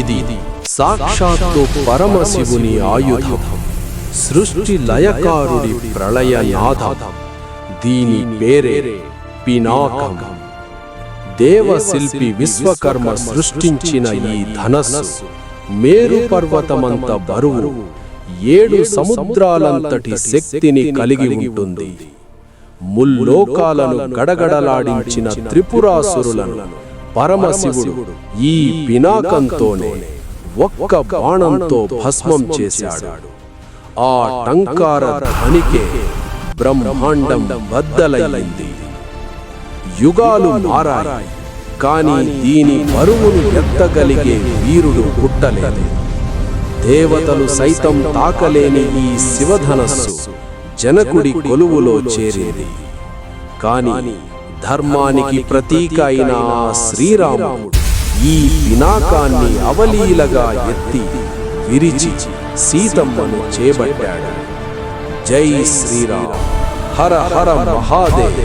ఇది సాక్షాత్తు పరమశివుని ఆయుధం, సృష్టి లయకారుడి ప్రళయనాదం. దీని పేరే పినాకం. దేవశిల్పి విశ్వకర్మ సృష్టించిన ఈ ధనస్సు మేరు పర్వతమంత బరువు, 7 సముద్రాలంతటి శక్తిని కలిగి ఉంటుంది. ముల్లోకాలను గడగడలాడించిన త్రిపురాసురులను పరమశివుడు ఈ పినాకంతోనే ఒక్క బాణంతో భస్మం చేశాడు. ఆ టంకార ధ్వనికే బ్రహ్మాండం బద్దలైంది. యుగాలు మారాయి, కానీ దీని బరువును ఎత్తగలిగే వీరుడు పుట్టలేదు. దేవతలు సైతం తాకలేని ఈ శివధనస్సు జనకుడి కొలువులో చేరింది. కాని ధర్మానికి ప్రతీక అయిన ఆ శ్రీరాముడు ఈ పినాకాన్ని అవలీలగా ఎత్తి విరిచి సీతమ్మను చేపట్టాడు. జై శ్రీరామ్. హర హర మహాదేవ్.